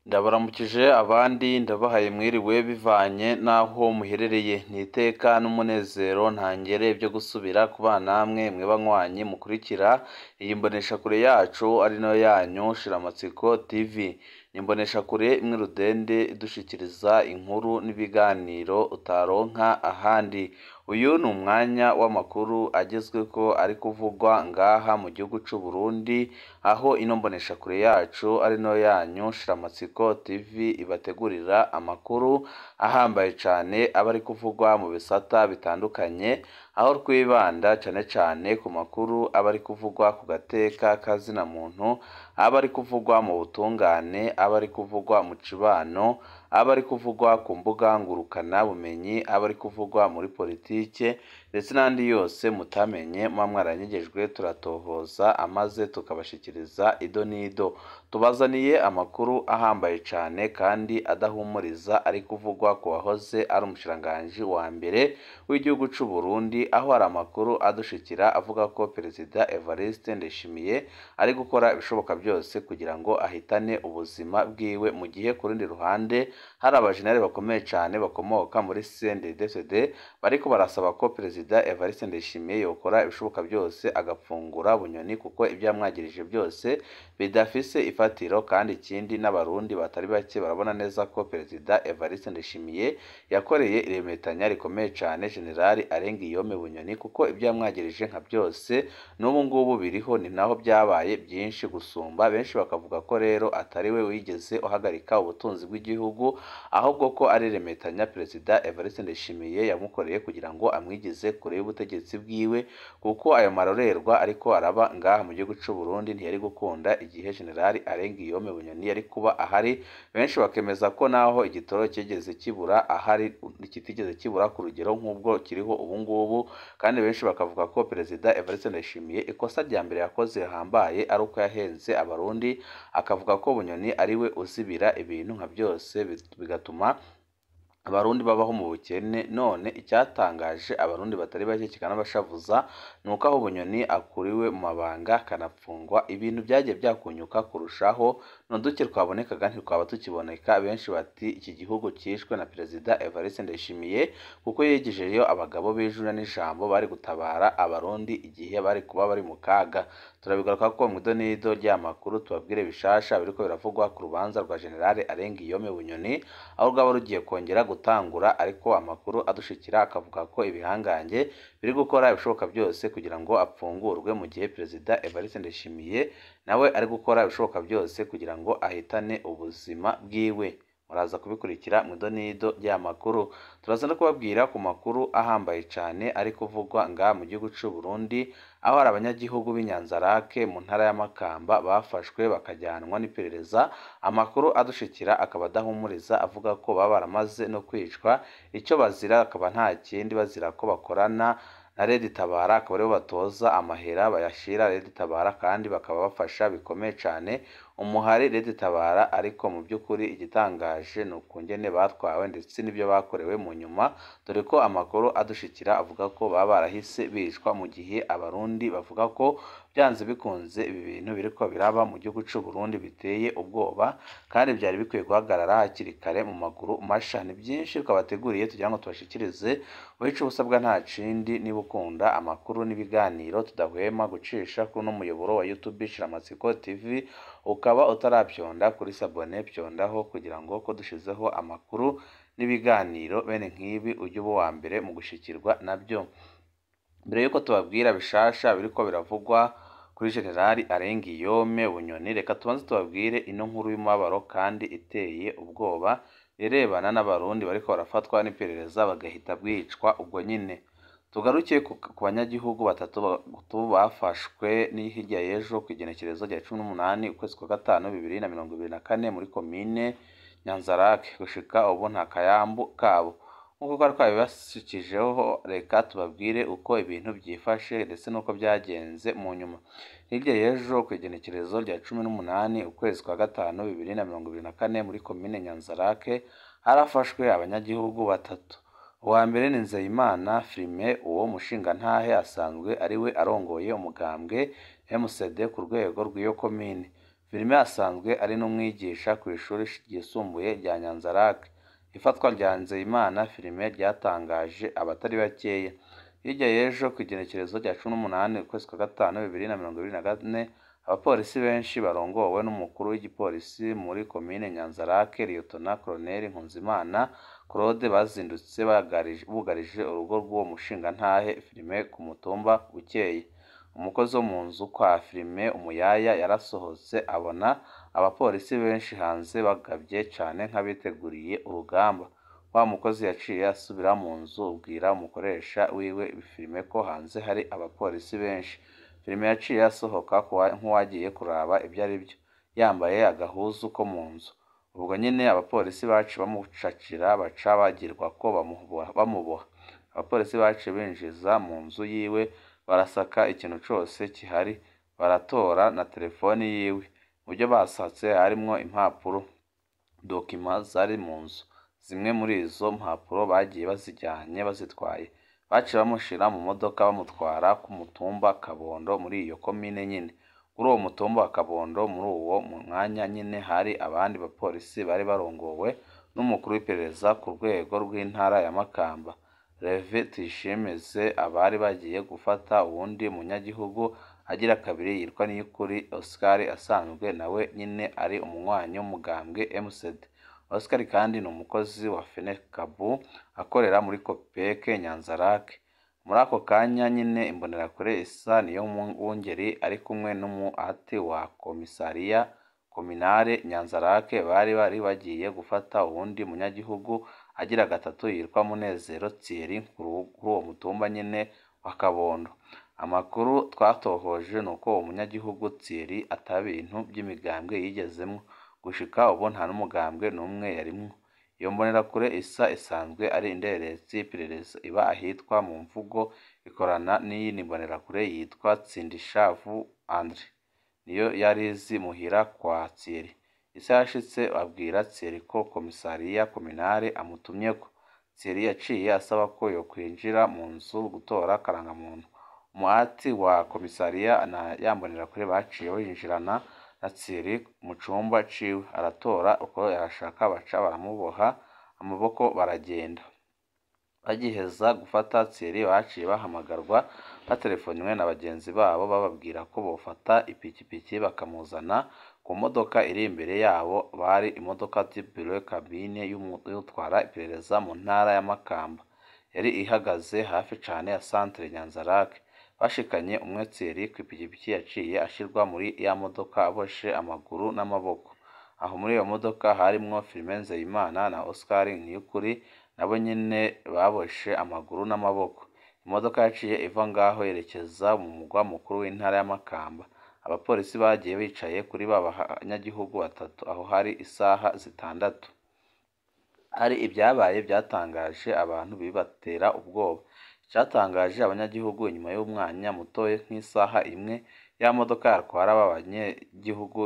Ndabaramukije abandi ndabahaye mwiriwe bivanye n'aho muherereye n'iteka n'umunezero ntangere byo gusubira kubana namwe mwe banywanyi mukurikira iyi mboneshakure yacu ari nayo yanyu Shiramatsiko TV. Ni imboneshakure imwe rudende idushikiriza inkuru n'ibiganiro utaronka ahandi. Uyu ni umwanya w'amakuru agezweko ari kuvugwa ngaha mu gihugu c'u Burundi, aho ino mboneshakure yacu ari nayo yanyu Shiramatsiko TV ibategurira amakuru ahambaye cane aba ari kuvugwa mu bisata bitandukanye, aho twibanda cane cane ku makuru aba ari kuvugwa ku gateka kazina muntu, aba ari kuvugwa mu butungane, aba ari kuvugwa mu cibano, aba ari kuvugwa ku mbuga ngurukana bumenyi, aba ari kuvugwa muri politike ndetse n'andi yose mutamenye muba mwaranyegejwe turatohoza amaze tukabashikiriza ido n'ido. Tubazaniye amakuru ahambaye cane kandi adahumuriza ari kuvugwa ku wahoze ari umushikiranganji wa mbere w'igihugu c'u Burundi, aho hari amakuru adushikira avuga ko Perezida Evariste Ndayishimiye ari gukora ibishoboka byose kugira ngo ahitane ubuzima bwiwe, mu gihe ku rundi ruhande hari abajenerali bakomeye cane bakomoka muri CNDD-FDD bariko barasaba ko Perezida Evariste Ndayishimiye yokora ibishoboka byose agapfungura Bunyoni, kuko ibyo yamwagirije byose bidafise ifatiro, kandi ikindi n'abarundi batari bake barabona neza ko Perezida Evariste Ndayishimiye yakoreye iremetanya rikomeye cane Generali Arengiyome Bunyoni, kuko ibyo yamwagirije nka byose n'ubu ngubu biriho, ni naho byabaye byinshi gusumba. Benshi bakavuga ko rero atari we wigeze uhagarika ubutunzi bw'igihugu, ahubwo ko ari iremetanya Perezida Evariste Ndayishimiye yamukoreye kugira ngo amwigize kure y'ubutegetsi bwiwe, kuko ayo marorerwa ariko araba ngaha mu gihugu c'u Burundi ntiyari gukunda igihe Generali Arengiyome Bunyoni yari kuba ahari. Benshi bakemeza ko naho igitoro kigeze kibura ahari kitigeze kibura ku rugero nk'ubwo kiriho ubu ngubu, kandi benshi bakavuga ko Perezida Evariste Ndayishimiye ikosa rya mbere yakoze rihambaye ari uko yahenze abarundi, akavuga ko Bunyoni ari we uzibira ibintu nka byose bigatuma abarundi babaho mu bukene. None icyatangaje abarundi batari bake kikanabashavuza ni uko aho Bunyoni akuriwe mu mabanga akanapfungwa, ibintu byagiye byakunyuka kurushaho, n'uduke twabonekaga ntitwaba tukiboneka. Benshi bati iki gihugu cyishwe na Perezida Evariste Ndayishimiye kuko yegejeyo abagabo b'ijuna n'ijambo bari gutabara abarundi igihe bari kuba bari mu kaga. Turabigaruka ko mu idonido ry'amakuru tubabwire bishasha biriko biravugwa ku rubanza rwa Generali Arengiyome Bunyoni, aho rwaba rugiye kongera gutangura, ariko amakuru adushikira akavuga ko ibihangange biri gukora ibishoboka byose kugira ngo apfungurwe, mu gihe Perezida Evariste Ndayishimiye nawe ari gukora ibishoboka byose kugira ngo ahitane ubuzima bwiwe. Muraza kubikurikira mu idonido ry'amakuru. Turaza no kubabwira ku makuru ahambaye cane ari kuvugwa ngaha mu gihugu c'u Burundi, aho hari abanyagihugu b'Inyanzarake mu ntara ya Makamba bafashwe bakajyanwa n'iperereza. Amakuru adushikira akaba adahumuriza avuga ko baba baramaze no kwicwa, icyo bazira akaba nta kindi, bazira ko bakorana na Red Tabara, akaba aribo batoza amahera bayashira Red Tabara, kandi bakaba bafasha bikomeye cane umuhari Red Tabara. Ariko mu by'ukuri igitangaje ni ukungene batwawe ndetse n'ibyo bakorewe mu nyuma, dore ko amakuru adushikira avuga ko baba barahise bicwa, mu gihe abarundi bavuga ko byanze bikunze ibi bintu biriko biraba mu gihugu c'u Burundi biteye ubwoba, kandi byari bikwiye guhagarara hakiri kare mu maguru masha. Ni byinshi twabateguriye tugira ngo tubashikirize, wica ubusabwa nta kindi, niba ukunda amakuru n'ibiganiro tudahwema gucisha kuri uno muyoboro wa YouTube Shiramatsiko TV, ukaba utarabyonda kuri sabone byondaho, kugira ngo ko dushizeho amakuru n'ibiganiro bene nk'ibi ujye uba uwa mbere mu gushikirwa nabyo. Mbere yuko tubabwira bishasha biriko biravugwa kuri Generali Arengiyome Bunyoni, reka tubanze tubabwire ino nkuru y'umubabaro kandi iteye ubwoba irebana n'abarundi bariko barafatwa n'iperereza bagahita bwicwa ubwo nyine. Tugarukiye ku banyagihugu batatu bafashwe n'ihirya y'ejo ku igenekerezo rya 18 ukwezi kwa gatanu 2024 muri komine Nyanzarake. Gushika ubu nta kayambu kabo nk'uko twari twabibashikijeho. Reka tubabwire uko ibintu byifashe ndetse n'uko byagenze mu nyuma. Hirya y'ejo ku igenekerezo rya 18 ukwezi kwa gatanu 2024 muri komine Nyanzarake harafashwe abanyagihugu batatu. Uwa mbere ni Nzeyimana Firme, uwo mushingantahe asanzwe ariwe arongoye umugambwe MCD ku rwego rw'iyo komine. Filime asanzwe ari n'umwigisha ku ishuri ryisumbuye rya Nyanza-Lac. Ifatwa rya Nzeyimana Filime ryatangaje abatari bakeya. Hirya y'ejo ku igenekerezo rya 18 ukwezi kwa gatanu 2024, abapolisi benshi barongowe n'umukuru w'igipolisi muri komine Nyanza-Lac Liyetona Koloneli Nkunzimana Claude bazindutse bugarije urugo rw'uwo mushingantahe Filime ku mutumba Bukeye. Umukozi wo mu nzu kwa Filime Umuyaya yarasohotse abona abapolisi benshi hanze bagabye cyane nk'abiteguriye urugamba. Wa mukozi yaciye asubira mu nzu ubwira umukoresha wiwe Filime ko hanze hari abapolisi benshi. Filime yaciye asohoka nk'uwagiye kuraba ibyo ari byo, yambaye agahuzu ko mu nzu. Ubwo nyine abapolisi baci bamucakira baca bagirwa ko bamuboha. Abapolisi baci binjiza mu nzu yiwe barasaka ikintu cyose kihari, baratora na telefoni yiwe. Mu byo basatse harimwo impapuro, dokima zari mu nzu. Zimwe muri izo mpapuro bagiye bazijyanye bazitwaye. Baciye bamushira mu modoka bamutwara ku mutumba Kabondo muri iyo komine nyine. Kuri uwo mutumba wa Kabondo muri uwo mwanya nyine hari abandi bapolisi bari barongowe n'umukuru w'iperereza ku rwego rw'intara ya Makamba, Reve Tuyishimize. Abari bagiye gufata uwundi munyagihugu agira kabiri yitwa Niyukuri Oscar, asanzwe nawe nyine ari umunywanyi w'umugambwe MCD. Oscar kandi ni umukozi wa Fenekabu akorera muri Kopeke Nyanza-Lac. Muri ako kanya nyine imbonerakure isa niyo wungeri ari kumwe n'umuhati wa komisariya kominare Nyanza-Lac bari bagiye gufata uwundi munyagihugu agira gatatu yitwa Munezero Thierry kuri uwo mutumba nyine wa Kabondo. Amakuru twatohoje nuko uwo munyagihugu Thierry atabintu by'imigambwe yigezemo, gushika ubu nta n'umugambwe n'umwe yarimwo. Iyo mbonerakure isa isanzwe ari inderetsi y'iperereza iba ahitwa mu mvugo, ikorana n'iyindi mbonerakure yitwa Tsindishavu Andre, niyo yari izi muhira kwa Thierry. Isa yashitse abwira Thierry ko komisariya kominare amutumyeko. Thierry yaciye asaba ko yokwinjira mu nzu gutora karangamuntu. Umuhati wa komisariya na yambonerakure baciye binjirana na Thierry mu cumba ciwe, aratora uko yarashaka baca baramuboha amaboko baragenda. Bagiheza gufata Thierry baciye bahamagarwa batelefonywe na bagenzi babo bababwira ko bofata ipikipiki bakamuzana ku modoka iri imbere yabo. Bari imodoka type cabine y'utwara iperereza mu ntara ya Makamba, yari ihagaze hafi cane ya centre Nyanza-Lac. Bashikanye umwe Thierry ku ipikipiki yaciye ashirwa muri ya modoka aboshe amaguru n'amaboko. Aho muri iyo modoka harimwo Filime Nzeyimana na Oscar Niyukuri, nabo nyine baboshe amaguru n'amaboko. Imodoka yaciye iva ngaho yerekeza mu mugwa mukuru w'intara ya Makamba. Abapolisi bagiye bicaye kuri banyagihugu batatu aho hari isaha zitandatu. Hari ibyabaye byatangaje abantu bibatera ubwoba. Cyatangaje abanyagihugu inyuma y'umwanya mutoye nk'isaha imwe ya modoka yatwara abanyagihugu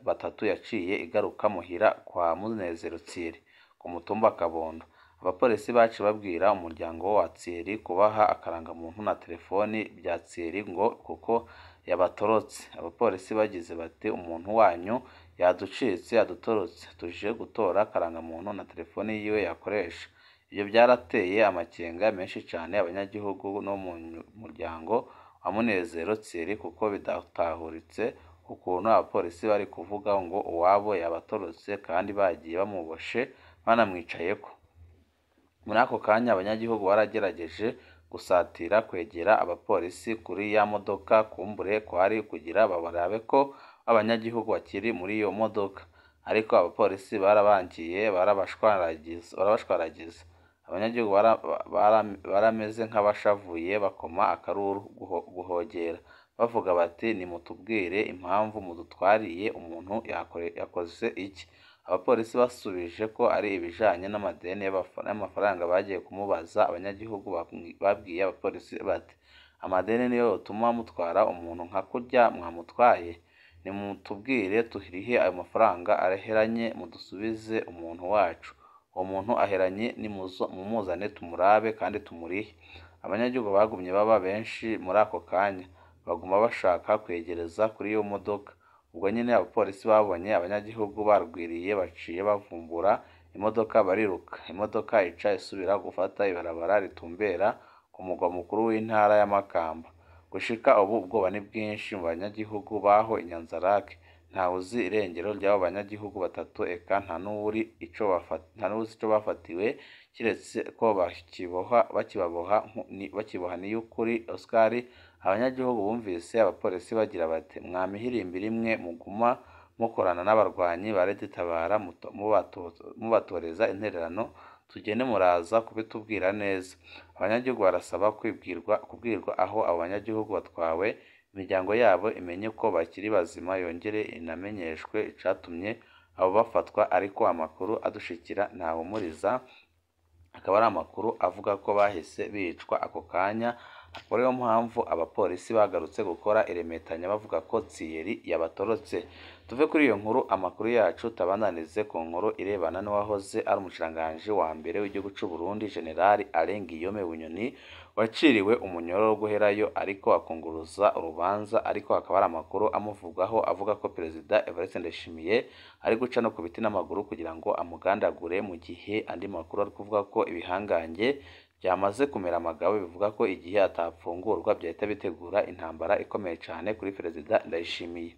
batatu yaciye igaruka muhira kwa Munezero Thierry ku mutumba Kabondo. Abapolisi baci babwira umuryango wa Thierry kubaha akarangamuntu na telefoni bya Thierry ngo kuko yabatorotse. Abapolisi bagize bati umuntu wanyu yaducitse yadutorotse, tuje gutora akarangamuntu na telefoni yiwe yakoresha. Ibyo byarateye amakenga menshi cyane abanyagihugu no mu muryango wa Munezero Thierry kuko bidatahuritse ukuntu abapolisi bari kuvuga ngo uwabo yabatorotse kandi bagiye bamuboshe banamwicayeko. Muri ako kanya abanyagihugu baragerageje gusatira kwegera abapolisi kuri ya modoka, kumbure kwari kugira babarabe ko abanyagihugu bakiri muri iyo modoka, ariko abapolisi barabangiye barabashwaragiza. Abanyagihugu barameze nk'abashavuye bakoma akaruru guhogera bavuga bati nimutubwire impamvu mudutwariye umuntu yakoze iki. Abapolisi basubije ko ari ibijanye n'amadeni y'amafaranga bagiye kumubaza. Abanyagihugu babwiye abapolisi bati amadeni niyo yotuma mutwara umuntu nka kurya mwamutwaye, nimutubwire tuhirihe ayo mafaranga araheranye mudusubize umuntu wacu. Uwo muntu aheranye mumuzane tumurabe kandi tumurihe. Abanyagihugu bagumye baba benshi muri ako kanya, baguma bashaka kwegereza kuri iyo modoka. ubwo nyine abapolisi babonye abanyagihugu barwiriye baciye bavumbura imodoka bariruka, imodoka ica isubira gufata ibarabara ritumbera ku mugwa mukuru w'intara ya Makamba. Gushika ubu ubwoba ni bwinshi mu banyagihugu baho Inyanzarake, ntawe uzi irengero ry'abo banyagihugu batatu, eka nta n'uzi ico bafatiwe kiretse ko bakiboha Niyukuri Oscar. Abanyagihugu bumvise abapolisi bagira bati mwamihirimbira imwe muguma mukorana n'abarwanyi ba Leta Itabara mubatoreza intererano tugende muraza kubitubwira neza. Abanyagihugu barasaba kubwirwa aho abo banyagihugu batwawe, imiryango yabo imenye ko bakiri bazima, yongere inamenyeshwe icatumye abo bafatwa, ariko amakuru adushikira ntahumuriza, akaba ari amakuru avuga ko bahise bicwa ako kanya. Akaba ariyo mpamvu abapolisi bagarutse gukora iremetanya bavuga ko Thierry yabatorotse. Tuve kuri iyo nkuru, amakuru yacu tabananize ku nkuru irebana n'uwahoze ari umushikiranganji wa mbere w'igihugu c'u Burundi General Alain Guillaume Bunyoni, waciriwe umunyoro wo guherayo ariko akunguruza urubanza, ariko hakaba ari amakuru amuvugaho avuga ko Perezida Evariste Ndayishimiye ari guca no ku biti n'amaguru kugira ngo amugandagure, mu gihe andi makuru ari kuvuga ko ibihangange byamaze kumera amagabo, bivuga ko igihe atapfungurwa byahita bitegura intambara ikomeye cyane kuri Perezida Ndayishimiye.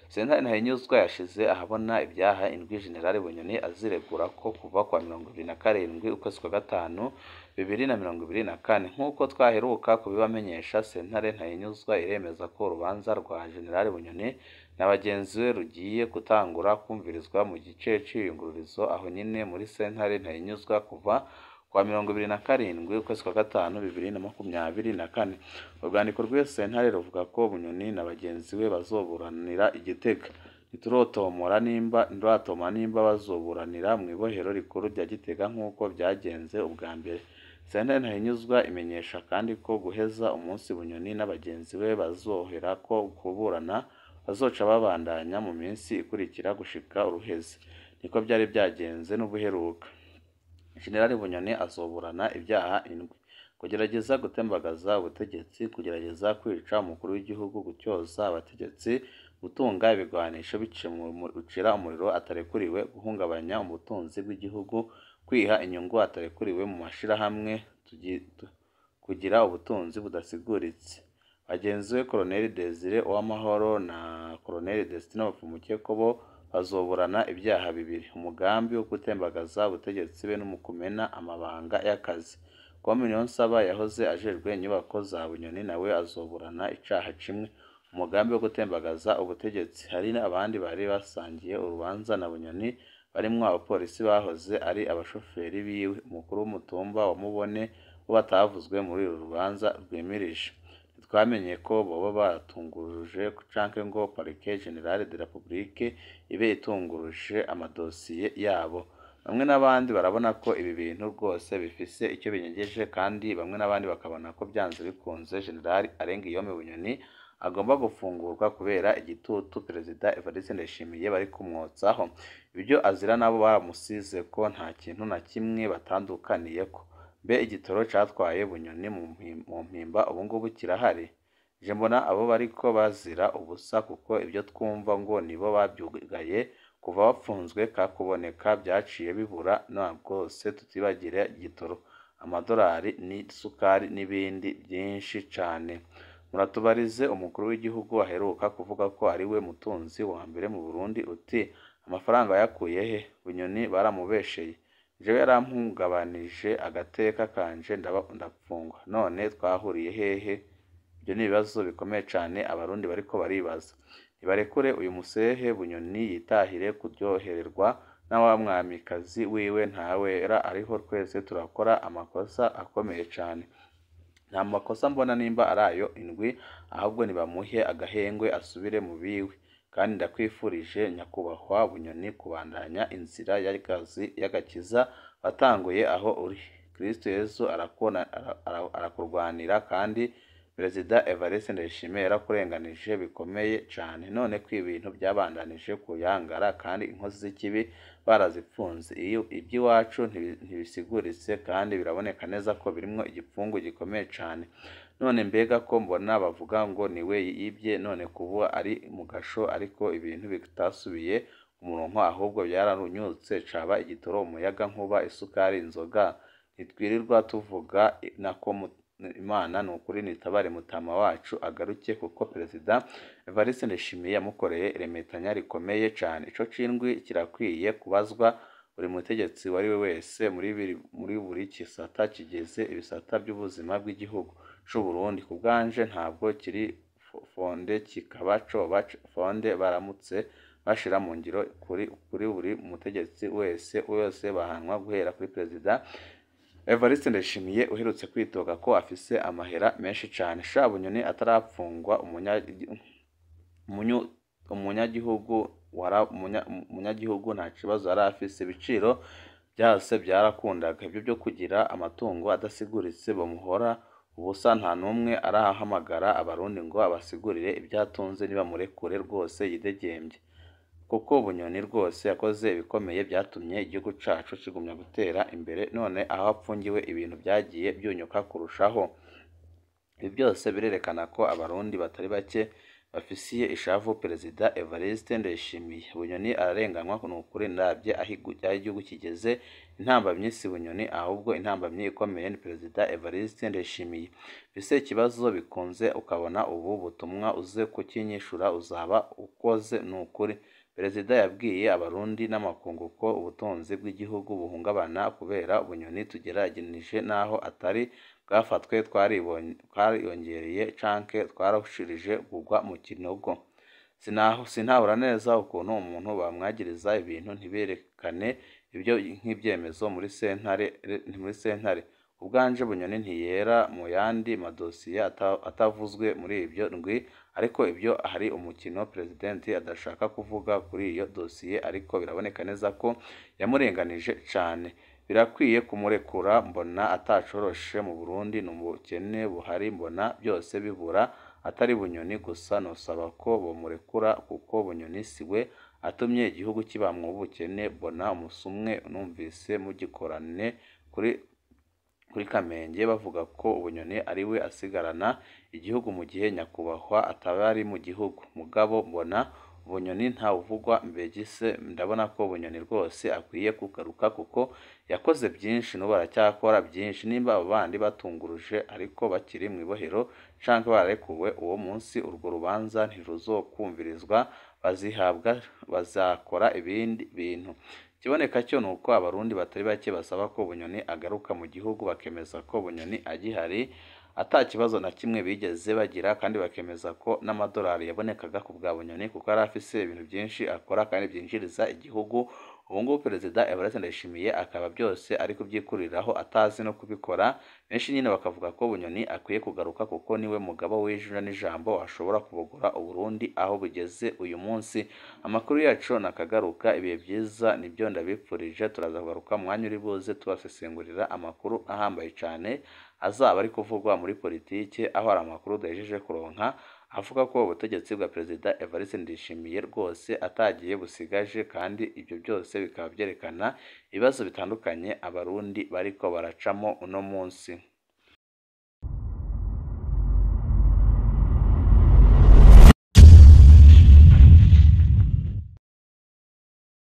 Sentare Ntahinyuzwa yashize ahabona ibyaha indwi General Bunyoni aziregura ko kuva kwa 27 ukwezi kwa gatanu 2024. Nk'uko twaheruka kubibamenyesha, Sentare Ntahinyuzwa iremeza ko urubanza rwa General Bunyoni na bagenzi be rugiye gutangura kumvirizwa mu gice c'iyungururizo aho nyine muri Sentare Ntahinyuzwa kuva kwa 27 ukwezi kwa gatanu 2024. Urwandiko rw'iyo sentare ruvuga ko Bunyoni na bagenzi be bazoburanira Igitega. Ntituratomora nimba bazoburanira mu ibohero rikuru rya Gitega nk'uko byagenze ubwa mbere. Sentare Ntahinyuzwa imenyesha kandi ko guheza umunsi Bunyoni na bagenzi be bazohera ko kuburana bazoca babandanya mu minsi ikurikira gushika uruheze. Niko byari byagenze n'ubuheruka. General Bunyoni azoburana ibyaha indwi: kugerageza gutembagaza ubutegetsi, kugerageza kwica umukuru w'igihugu, gutyoza abategetsi, gutunga ibigwanisho bicira umuriro atarekuriwe, guhungabanya ubutunzi bw'igihugu, kwiha inyungu atarekuriwe mu mashirahamwe, kugira ubutunzi budasiguritse. Bagenzi be Colonel Desire Uwamahoro na Colonel Destine Bapfumukeko bo bazoburana ibyaha bibiri: umugambi wo gutembagaza ubutegetsi be n'umukumena amabanga y'akazi. Kome Niyonsaba yahoze ajejwe inyubako za Bunyoni nawe azoburana icaha kimwe: umugambi wo gutembagaza ubutegetsi. Hari abandi bari basangiye urubanza na Bunyoni barimwo abapolisi bahoze ari abashoferi biwe, umukuru w'umutumba wa Mubone bo batavuzwe muri uru rubanza rwimirije. Twamenye ko boba batunguruje canke ngo Parquet General de la République ibe itunguruje amadosiye yabo. Bamwe n'abandi barabona ko ibi bintu rwose bifise icyo binyegeje, kandi bamwe n'abandi bakabona ko byanze bikunze General Alain Guillaume Bunyoni agomba gufungurwa kubera igitutu Perezida Evariste Ndayishimiye bari kumwotsaho. Ibyo azira nabo baramusize ko nta kintu na kimwe batandukaniyeko. Mbe igitoro catwaye Bunyoni mu mpimba ubu ngubu kirahari? Je mbona abo bariko bazira ubusa, kuko ibyo twumva ngo nibo babyugaye kuva bapfunzwe kakuboneka byaciye bibura, na bwose tutibagire igitoro, amadolari n'isukari n'ibindi byinshi cane. Muratubarize umukuru w'igihugu aheruka kuvuga ko ari we mutunzi wa mbere mu Burundi, uti amafaranga yakuye he? Bunyoni baramubesheye. Jewe yarampungabanije agateka kanje ndapfungwa, none twahuriye hehe? Ibyo ni ibibazo bikomeye cyane abarundi bariko baribaza. Nibarekure uyu musehe Bunyoni yitahire kuryohererwa na wa mwamikazi wiwe ntawera ariho. Twese turakora amakosa akomeye cyane. Nta makosa mbona nimba arayo indwi, ahubwo nibamuhe agahengwe asubire mu biwe. Kandi ndakwifurije nyakubahwa Bunyoni kubandanya inzira y'agakiza watanguye aho uri. Kristo Yesu arakurwanira, kandi Perezida Evariste Ndayishimiye yarakurenganije bikomeye cyane. None ko ibintu byabandanije kuyangara kandi inkozi z'ikibi barazipfunze, iby'iwacu ntibisiguritse kandi biraboneka neza ko birimo igipfungu gikomeye cyane. none mbega ko mbona bavuga ngo niwe yibye none kuba ari mu gasho ariko ibintu bitasubiye ku murongo ahubwo byararunyutse caba igitoro umuyaga nkuba isukari inzoga ntitwirirwa tuvuga nako Imana ni ukuri nitabare mutama wacu agaruke kuko Perezida Evariste Ndayishimiye yamukoreye iremetanya rikomeye cyane ico cindwi kirakwiye kubazwa buri mutegetsi wari we wese muri buri kisata kigeze ibisata by'ubuzima bw'igihugu c'u Burundi ku bwanje ntabwo kiri fonde kikaba coba fonde baramutse bashira mu ngiro kuri buri mutegetsi wese bahanwa guhera kuri Perezida Evariste Ndayishimiye uherutse kwitoga ko afise amahera menshi cyane Bunyoni atarapfungwa umunyagihugu nta kibazo yari afise ibiciro byase byarakundaga ibyo byo kugira amatungo adasiguritse bamuhora ubusa nta n'umwe arahamagara abarundi ngo abasigurire ibyatunze nibamurekure rwose yidegembye kuko Bunyoni rwose yakoze ibikomeye byatumye igihugu cacu kigumya gutera imbere none aho apfungiwe ibintu byagiye byunyuka kurushaho ibi byose birerekana ko abarundi batari bake bafisiye ishavu Perezida Evariste Ndayishimiye Bunyoni ararenganywa n'ukuri ndabye aho igihugu kigeze intambamyi si Bunyoni ahubwo intambamyi ikomeye ni Perezida Evariste Ndayishimiye bise ikibazo bikunze ukabona ubu butumwa uze kukinyishura uzaba ukoze n'ukuri Perezida yabwiye abarundi n'amakungu ko ubutunzi bw'igihugu buhungabana kubera Bunyoni tugerageranije naho atari bwafatwe twariyongereye canke twarahushirije kugwa mu kinogo sinahura neza ukuntu umuntu bamwagiriza ibintu ntiberekane ibyo nk'ibyemezo muri sentare ubwanje Bunyoni ntiyera mu yandi madosiye atavuzwe muri ibyo ndwi ariko ibyo hari umukino Presidenti adashaka kuvuga kuri iyo dosiye ariko biraboneka neza ko yamurenganije cyane birakwiye kumurekura mbona atacoroshe mu Burundi n'umukene buhari mbona byose bibura atari Bunyoni gusa nosaba ko bomurekura kuko Bunyoni siwe atumye igihugu kibamwo ubukene mbona umusumwe numvise mugikorane kuri Kamenge bavuga ko Bunyoni ariwe asigarana igihugu mu gihe nyakubahwa atabari mu gihugu mugabo mbona Bunyoni ntawuvugwa mbegise ndabona ko Bunyoni rwose akwiye kugaruka kuko yakoze byinshi no baracyakora byinshi nimba abo bandi batunguruje ariko bakiri mu ibohero canke barekuwe uwo munsi urwo rubanza ntiruzokumvirizwa bazakora ibindi bintu kiboneka cyo nuko abarundi batari bake basaba ko Bunyoni agaruka mu gihugu bakemeza ko Bunyoni agihari ata kibazo na kimwe bigeze bagira kandi bakemeza ko n'amadolari yabonekaga ku bwa Bunyoni kuko ari afise ibintu byinshi akora kandi byinjiriza igihugu ubu ngubu Perezida Evariste Ndayishimiye akaba byose ari kubyikuriraho atazi no kubikora benshi nyine bakavuga ko Bunyoni akwiye kugaruka kuko niwe mugabo w'ijuna n'ijambo ashobora kubugura Uburundi aho bugeze uyu munsi amakuru yacu nakagaruka ibihe byiza nibyo ndabipfurije turaza kugaruka mwanya uri buze tubasesengurira amakuru ahambaye cyane azaba ari kuvugwa muri politike aho ari amakuru dahejeje kuronka avuga ko ubutegetsi bwa Perezida Evariste Ndayishimiye rwose atagiye busigaje kandi ibyo byose bikaba byerekana ibibazo bitandukanye abarundi bariko baracamo uno munsi